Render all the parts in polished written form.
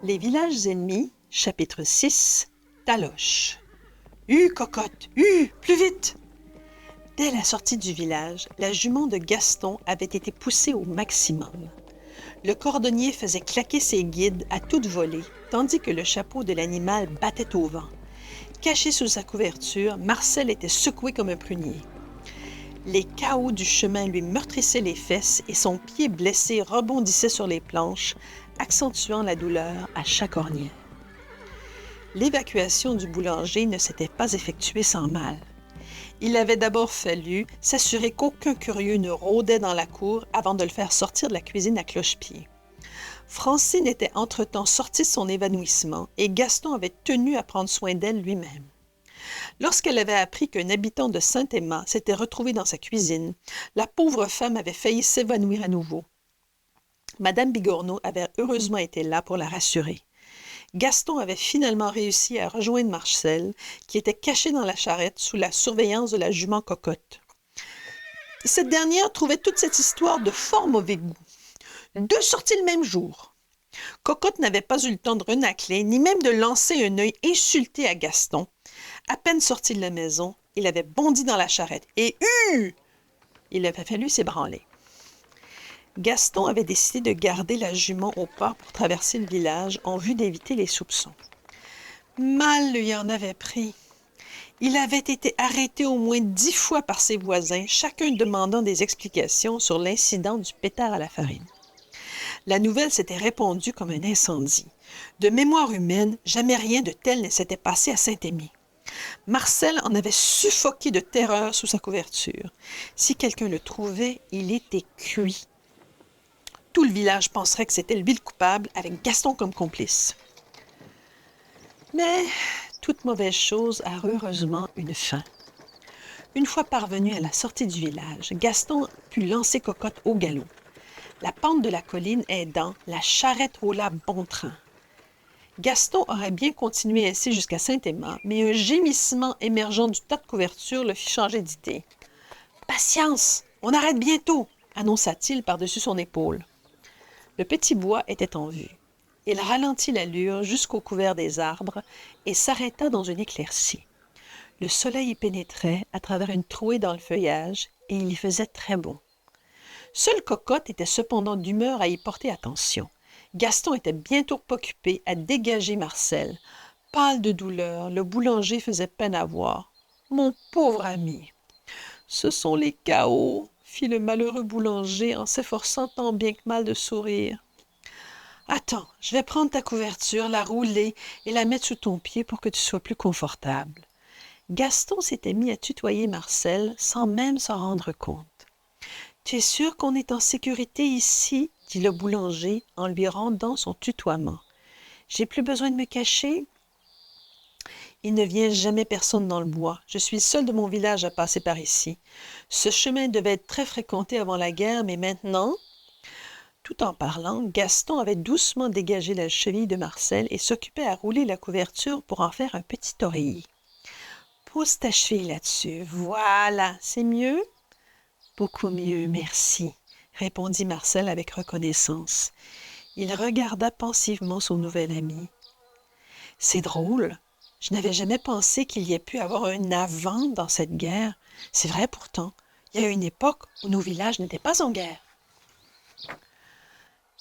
Les villages ennemis, chapitre 6, Taloche. Cocotte, plus vite! Dès la sortie du village, la jument de Gaston avait été poussée au maximum. Le cordonnier faisait claquer ses guides à toute volée, tandis que le chapeau de l'animal battait au vent. Caché sous sa couverture, Marcel était secoué comme un prunier. Les cahots du chemin lui meurtrissaient les fesses et son pied blessé rebondissait sur les planches, accentuant la douleur à chaque ornière. L'évacuation du boulanger ne s'était pas effectuée sans mal. Il avait d'abord fallu s'assurer qu'aucun curieux ne rôdait dans la cour avant de le faire sortir de la cuisine à cloche-pied. Francine était entre-temps sortie de son évanouissement et Gaston avait tenu à prendre soin d'elle lui-même. Lorsqu'elle avait appris qu'un habitant de Saint-Aimant s'était retrouvé dans sa cuisine, la pauvre femme avait failli s'évanouir à nouveau. Madame Bigorneau avait heureusement été là pour la rassurer. Gaston avait finalement réussi à rejoindre Marcel, qui était caché dans la charrette sous la surveillance de la jument Cocotte. Cette dernière trouvait toute cette histoire de fort mauvais goût. 2 sorties le même jour. Cocotte n'avait pas eu le temps de renacler, ni même de lancer un œil insulté à Gaston. À peine sorti de la maison, il avait bondi dans la charrette et il avait fallu s'ébranler. Gaston avait décidé de garder la jument au pas pour traverser le village en vue d'éviter les soupçons. Mal lui en avait pris. Il avait été arrêté au moins 10 fois par ses voisins, chacun demandant des explications sur l'incident du pétard à la farine. La nouvelle s'était répandue comme un incendie. De mémoire humaine, jamais rien de tel ne s'était passé à Saint-Émy. Marcel en avait suffoqué de terreur sous sa couverture. Si quelqu'un le trouvait, il était cuit. Tout le village penserait que c'était lui le coupable, avec Gaston comme complice. Mais toute mauvaise chose a heureusement une fin. Une fois parvenu à la sortie du village, Gaston put lancer Cocotte au galop. La pente de la colline aidant, la charrette roula bon train. Gaston aurait bien continué ainsi jusqu'à Saint-Aimant, mais un gémissement émergeant du tas de couverture le fit changer d'idée. « Patience, on arrête bientôt !» annonça-t-il par-dessus son épaule. Le petit bois était en vue. Il ralentit l'allure jusqu'au couvert des arbres et s'arrêta dans une éclaircie. Le soleil y pénétrait à travers une trouée dans le feuillage et il y faisait très bon. Seule Cocotte était cependant d'humeur à y porter attention. Gaston était bientôt occupé à dégager Marcel. Pâle de douleur, le boulanger faisait peine à voir. « Mon pauvre ami! »« Ce sont les cahots, » fit le malheureux boulanger en s'efforçant tant bien que mal de sourire. « Attends, je vais prendre ta couverture, la rouler et la mettre sous ton pied pour que tu sois plus confortable. » Gaston s'était mis à tutoyer Marcel sans même s'en rendre compte. « Tu es sûr qu'on est en sécurité ici? » dit le boulanger en lui rendant son tutoiement. « J'ai plus besoin de me cacher? » Il ne vient jamais personne dans le bois. Je suis seul de mon village à passer par ici. Ce chemin devait être très fréquenté avant la guerre, mais maintenant... Tout en parlant, Gaston avait doucement dégagé la cheville de Marcel et s'occupait à rouler la couverture pour en faire un petit oreiller. « Pose ta cheville là-dessus. Voilà, c'est mieux? » « Beaucoup mieux, merci, » répondit Marcel avec reconnaissance. Il regarda pensivement son nouvel ami. « C'est drôle. Je n'avais jamais pensé qu'il y ait pu avoir un avant dans cette guerre. C'est vrai pourtant. Il y a une époque où nos villages n'étaient pas en guerre. »«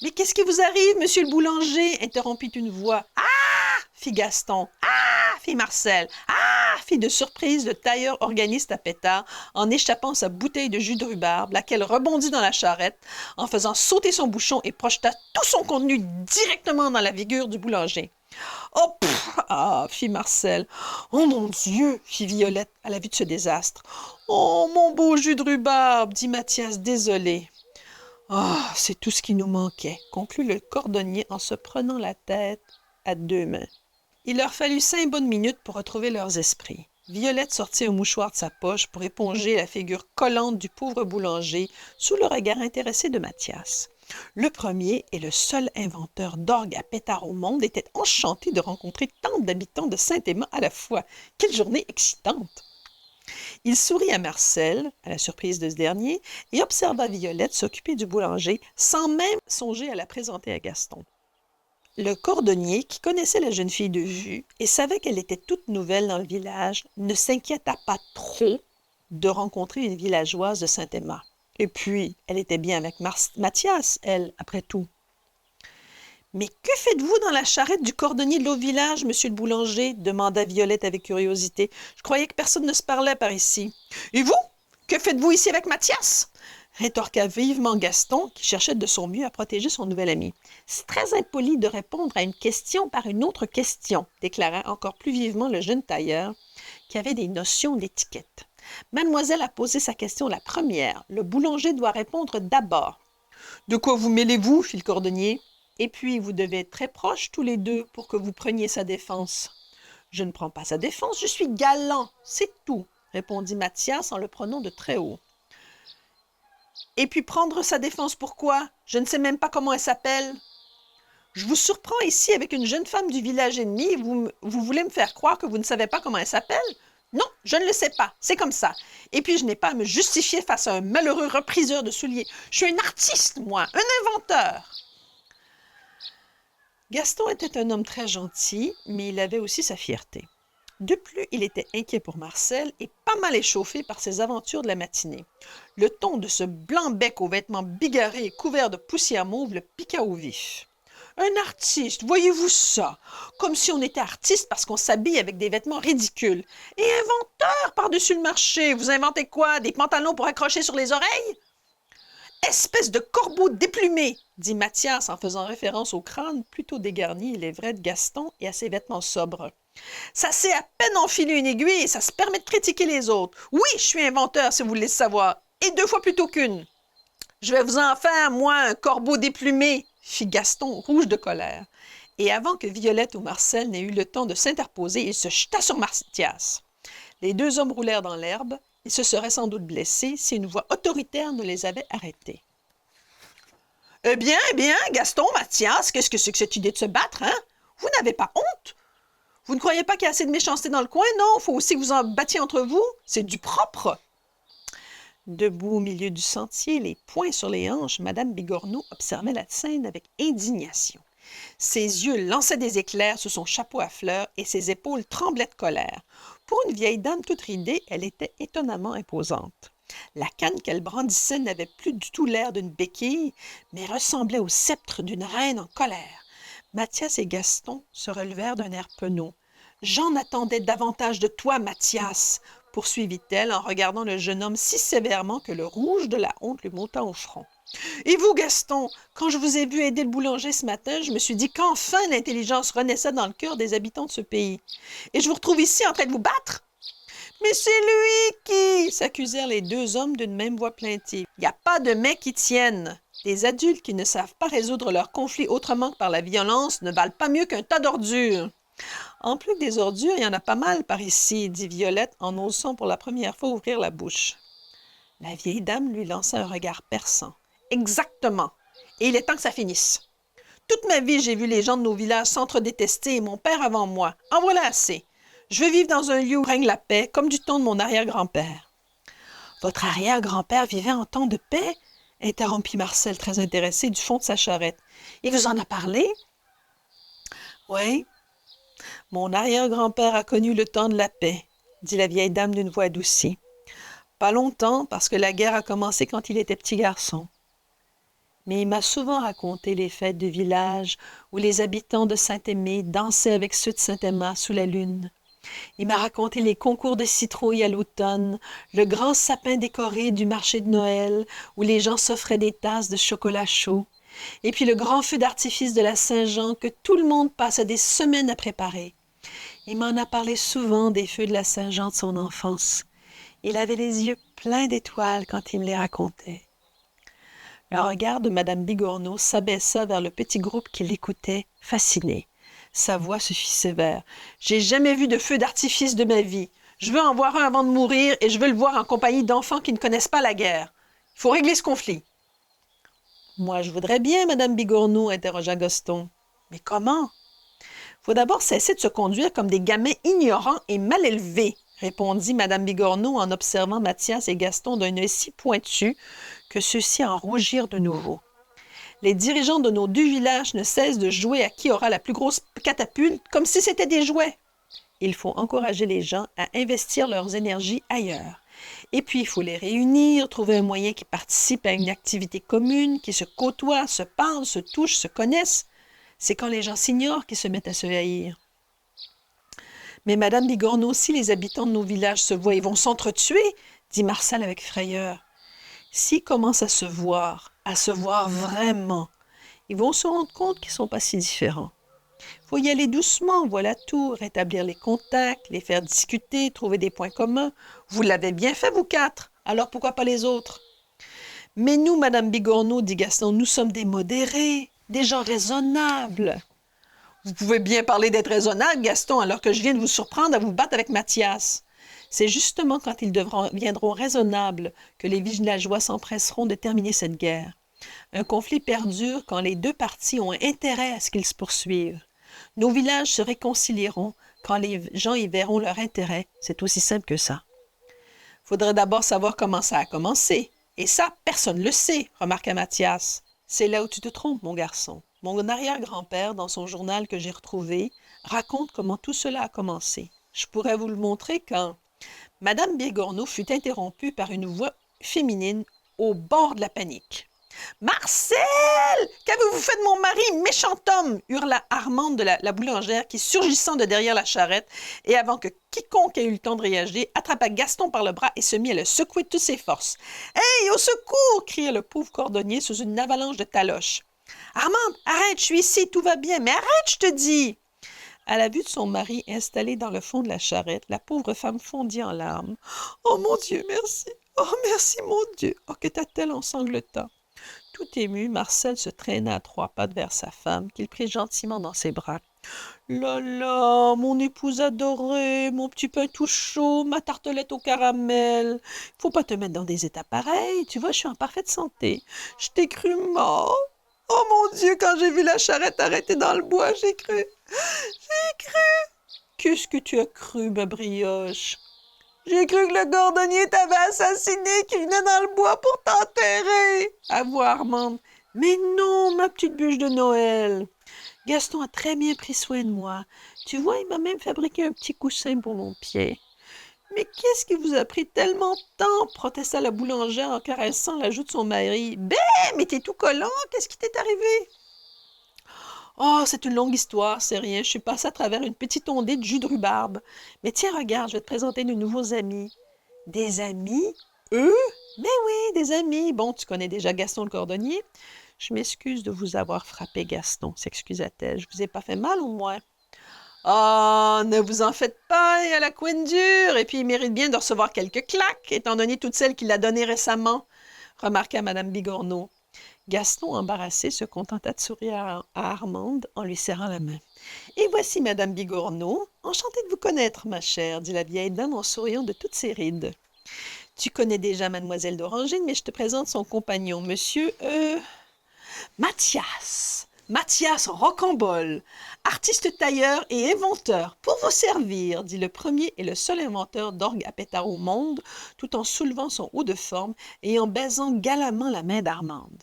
Mais qu'est-ce qui vous arrive, monsieur le boulanger ?» interrompit une voix. « Ah !» fit Gaston. « Ah !» fit Marcel. « Ah !» fit de surprise le tailleur organiste à pétard en échappant sa bouteille de jus de rhubarbe, laquelle rebondit dans la charrette en faisant sauter son bouchon et projeta tout son contenu directement dans la figure du boulanger. « Oh, ah !» fit Marcel. « Oh, mon Dieu !» fit Violette à la vue de ce désastre. « Oh, mon beau jus de rhubarbe !» dit Mathias désolé. « Ah, c'est tout ce qui nous manquait », conclut le cordonnier en se prenant la tête à 2 mains. Il leur fallut 5 bonnes minutes pour retrouver leurs esprits. Violette sortit un mouchoir de sa poche pour éponger la figure collante du pauvre boulanger sous le regard intéressé de Mathias. Le premier et le seul inventeur d'orgue à pétard au monde était enchanté de rencontrer tant d'habitants de Saint-Aimant à la fois. Quelle journée excitante! Il sourit à Marcel, à la surprise de ce dernier, et observa Violette s'occuper du boulanger sans même songer à la présenter à Gaston. Le cordonnier, qui connaissait la jeune fille de vue et savait qu'elle était toute nouvelle dans le village, ne s'inquiéta pas trop de rencontrer une villageoise de Saint-Emma. Et puis, elle était bien avec Mathias, elle, après tout. Mais que faites-vous dans la charrette du cordonnier de l'autre village, monsieur le boulanger? Demanda Violette avec curiosité. Je croyais que personne ne se parlait par ici. Et vous? Que faites-vous ici avec Mathias? Rétorqua vivement Gaston, qui cherchait de son mieux à protéger son nouvel ami. C'est très impoli de répondre à une question par une autre question, déclara encore plus vivement le jeune tailleur, qui avait des notions d'étiquette. Mademoiselle a posé sa question la première. Le boulanger doit répondre d'abord. De quoi vous mêlez-vous? Fit le cordonnier. Et puis, vous devez être très proches tous les deux pour que vous preniez sa défense. Je ne prends pas sa défense, je suis galant, c'est tout, répondit Mathias en le prenant de très haut. Et puis prendre sa défense, pourquoi? Je ne sais même pas comment elle s'appelle. Je vous surprends ici avec une jeune femme du village ennemi et vous voulez me faire croire que vous ne savez pas comment elle s'appelle? Non, je ne le sais pas, c'est comme ça. Et puis je n'ai pas à me justifier face à un malheureux repriseur de souliers. Je suis un artiste, moi, un inventeur. Gaston était un homme très gentil, mais il avait aussi sa fierté. De plus, il était inquiet pour Marcel et pas mal échauffé par ses aventures de la matinée. Le ton de ce blanc-bec aux vêtements bigarrés et couverts de poussière mauve le piqua au vif. Un artiste, voyez-vous ça? Comme si on était artiste parce qu'on s'habille avec des vêtements ridicules. Et inventeur par-dessus le marché. Vous inventez quoi? Des pantalons pour accrocher sur les oreilles? Espèce de corbeau déplumé, dit Mathias en faisant référence au crâne plutôt dégarni, il est vrai, de Gaston et à ses vêtements sobres. Ça sait à peine enfiler une aiguille et ça se permet de critiquer les autres. Oui, je suis inventeur, si vous voulez le savoir, et 2 fois plutôt qu'une. Je vais vous en faire, moi, un corbeau déplumé, fit Gaston, rouge de colère. Et avant que Violette ou Marcel n'aient eu le temps de s'interposer, il se jeta sur Mathias. Les 2 hommes roulèrent dans l'herbe. Ils se seraient sans doute blessés si une voix autoritaire ne les avait arrêtés. Eh bien, Gaston, Mathias, qu'est-ce que c'est que cette idée de se battre, hein? Vous n'avez pas honte? Vous ne croyez pas qu'il y a assez de méchanceté dans le coin, non? Il faut aussi que vous en battiez entre vous. C'est du propre. Debout au milieu du sentier, les poings sur les hanches, Madame Bigorneau observait la scène avec indignation. Ses yeux lançaient des éclairs sous son chapeau à fleurs et ses épaules tremblaient de colère. Pour une vieille dame toute ridée, elle était étonnamment imposante. La canne qu'elle brandissait n'avait plus du tout l'air d'une béquille, mais ressemblait au sceptre d'une reine en colère. Mathias et Gaston se relevèrent d'un air penaud. « J'en attendais davantage de toi, Mathias !» poursuivit-elle en regardant le jeune homme si sévèrement que le rouge de la honte lui monta au front. « Et vous, Gaston, quand je vous ai vu aider le boulanger ce matin, je me suis dit qu'enfin l'intelligence renaissait dans le cœur des habitants de ce pays. Et je vous retrouve ici en train de vous battre? » « Mais c'est lui qui... » s'accusèrent les 2 hommes d'une même voix plaintive. « Il n'y a pas de mais qui tiennent. Les adultes qui ne savent pas résoudre leurs conflits autrement que par la violence ne valent pas mieux qu'un tas d'ordures. » « En plus que des ordures, il y en a pas mal par ici, » dit Violette en osant pour la première fois ouvrir la bouche. La vieille dame lui lança un regard perçant. « Exactement. Et il est temps que ça finisse. Toute ma vie, j'ai vu les gens de nos villages s'entre-détester et mon père avant moi. En voilà assez. Je veux vivre dans un lieu où règne la paix, comme du temps de mon arrière-grand-père. »« Votre arrière-grand-père vivait en temps de paix? » interrompit Marcel, très intéressé du fond de sa charrette. « Il vous en a parlé? »« Oui. Mon arrière-grand-père a connu le temps de la paix, » dit la vieille dame d'une voix adoucie. « Pas longtemps, parce que la guerre a commencé quand il était petit garçon. Mais il m'a souvent raconté les fêtes de village où les habitants de Saint-Aimé dansaient avec ceux de Saint-Emma sous la lune. Il m'a raconté les concours de citrouilles à l'automne, le grand sapin décoré du marché de Noël où les gens s'offraient des tasses de chocolat chaud, et puis le grand feu d'artifice de la Saint-Jean que tout le monde passait des semaines à préparer. Il m'en a parlé souvent des feux de la Saint-Jean de son enfance. Il avait les yeux pleins d'étoiles quand il me les racontait. » Le regard de Mme Bigorneau s'abaissa vers le petit groupe qui l'écoutait, fasciné. Sa voix se fit sévère. « J'ai jamais vu de feu d'artifice de ma vie. Je veux en voir un avant de mourir et je veux le voir en compagnie d'enfants qui ne connaissent pas la guerre. Il faut régler ce conflit. »« Moi, je voudrais bien, Mme Bigorneau, » interrogea Gaston. « Mais comment? »« Il faut d'abord cesser de se conduire comme des gamins ignorants et mal élevés, » répondit Mme Bigorneau en observant Mathias et Gaston d'un œil si pointu que ceux-ci en rougirent de nouveau. Les dirigeants de nos 2 villages ne cessent de jouer à qui aura la plus grosse catapulte, comme si c'était des jouets. Il faut encourager les gens à investir leurs énergies ailleurs. Et puis, il faut les réunir, trouver un moyen qui participe à une activité commune, qui se côtoient, se parlent, se touchent, se connaissent. C'est quand les gens s'ignorent qu'ils se mettent à se haïr. Mais Madame Bigorneau, si les habitants de nos villages se voient, ils vont s'entretuer, dit Marcel avec frayeur. S'ils commencent à se voir vraiment, ils vont se rendre compte qu'ils ne sont pas si différents. Il faut y aller doucement, voilà tout, rétablir les contacts, les faire discuter, trouver des points communs. Vous l'avez bien fait, vous 4, alors pourquoi pas les autres? Mais nous, Madame Bigorneau, dit Gaston, nous sommes des modérés, des gens raisonnables. Vous pouvez bien parler d'être raisonnable, Gaston, alors que je viens de vous surprendre à vous battre avec Mathias. C'est justement quand ils deviendront raisonnables que les villageois s'empresseront de terminer cette guerre. Un conflit perdure quand les 2 parties ont intérêt à ce qu'il se poursuive. Nos villages se réconcilieront quand les gens y verront leur intérêt. C'est aussi simple que ça. Faudrait d'abord savoir comment ça a commencé. Et ça, personne ne le sait, remarqua Mathias. C'est là où tu te trompes, mon garçon. Mon arrière-grand-père, dans son journal que j'ai retrouvé, raconte comment tout cela a commencé. Je pourrais vous le montrer quand Madame Bigorneau fut interrompue par une voix féminine au bord de la panique. « Marcel! Qu'avez-vous fait de mon mari, méchant homme? » hurla Armande de la boulangère qui, surgissant de derrière la charrette, et avant que quiconque ait eu le temps de réagir, attrapa Gaston par le bras et se mit à le secouer de toutes ses forces. « Hey, au secours! » cria le pauvre cordonnier sous une avalanche de taloches. « Armande, arrête, je suis ici, tout va bien, mais arrête, je te dis! » À la vue de son mari installé dans le fond de la charrette, la pauvre femme fondit en larmes. « Oh mon Dieu, merci! Oh merci, mon Dieu! Oh que t'a-t-elle en sanglotant! » Tout ému, Marcel se traîna à 3 pattes vers sa femme, qu'il prit gentiment dans ses bras. « Là là, mon épouse adorée, mon petit pain tout chaud, ma tartelette au caramel. Faut pas te mettre dans des états pareils, tu vois, je suis en parfaite santé. Je t'ai cru mort. Oh mon Dieu, quand j'ai vu la charrette arrêtée dans le bois, j'ai cru. J'ai cru. Qu'est-ce que tu as cru, ma brioche? J'ai cru que le cordonnier t'avait assassiné, qu'il venait dans le bois pour t'enterrer. Avoue, Armande. Mais non, ma petite bûche de Noël. Gaston a très bien pris soin de moi. Tu vois, il m'a même fabriqué un petit coussin pour mon pied. Mais qu'est-ce qui vous a pris tellement de temps? Protesta la boulangère en caressant la joue de son mari. Ben, mais t'es tout collant, qu'est-ce qui t'est arrivé? Oh, c'est une longue histoire, c'est rien. Je suis passée à travers une petite ondée de jus de rhubarbe. Mais tiens, regarde, je vais te présenter de nouveaux amis. Des amis? Eux? Ben oui, des amis. Bon, tu connais déjà Gaston le cordonnier. Je m'excuse de vous avoir frappé, Gaston, s'excusa-t-elle. Je vous ai pas fait mal, au moins. Oh, ne vous en faites pas, il a la couenne dure, et puis il mérite bien de recevoir quelques claques, étant donné toutes celles qu'il a données récemment, remarqua Madame Bigorneau. Gaston, embarrassé, se contenta de sourire à Armande en lui serrant la main. « Et voici Madame Bigorneau. Enchantée de vous connaître, ma chère, dit la vieille dame en souriant de toutes ses rides. Tu connais déjà Mademoiselle d'Orangine, mais je te présente son compagnon, monsieur... Mathias Rocambole, artiste tailleur et inventeur, pour vous servir, dit le premier et le seul inventeur d'orgue à pétard au monde, tout en soulevant son haut de forme et en baisant galamment la main d'Armande.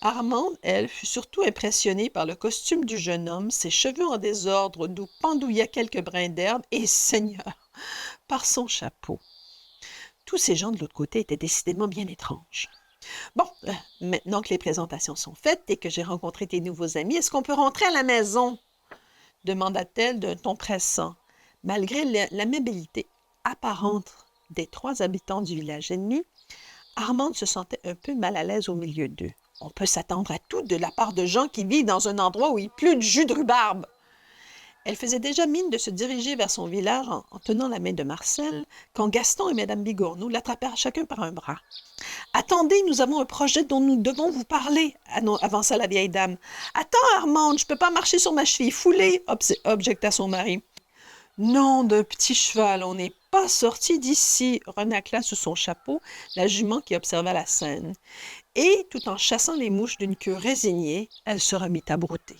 Armande, elle, fut surtout impressionnée par le costume du jeune homme, ses cheveux en désordre d'où pendouillaient quelques brins d'herbe et, Seigneur, par son chapeau. Tous ces gens de l'autre côté étaient décidément bien étranges. Bon, maintenant que les présentations sont faites et que j'ai rencontré tes nouveaux amis, est-ce qu'on peut rentrer à la maison? Demanda-t-elle d'un ton pressant. Malgré l'amabilité apparente des 3 habitants du village ennemi, Armande se sentait un peu mal à l'aise au milieu d'eux. On peut s'attendre à tout de la part de gens qui vivent dans un endroit où il pleut de jus de rhubarbe. Elle faisait déjà mine de se diriger vers son village en tenant la main de Marcel, quand Gaston et Madame Bigorneau l'attrapèrent chacun par un bras. « Attendez, nous avons un projet dont nous devons vous parler, » avança la vieille dame. « Attends, Armande, je ne peux pas marcher sur ma cheville foulée, » objecta son mari. « Non, d'un petit cheval, on n'est pas sorti d'ici, » renacla sous son chapeau la jument qui observa la scène. Et, tout en chassant les mouches d'une queue résignée, elle se remit à brouter.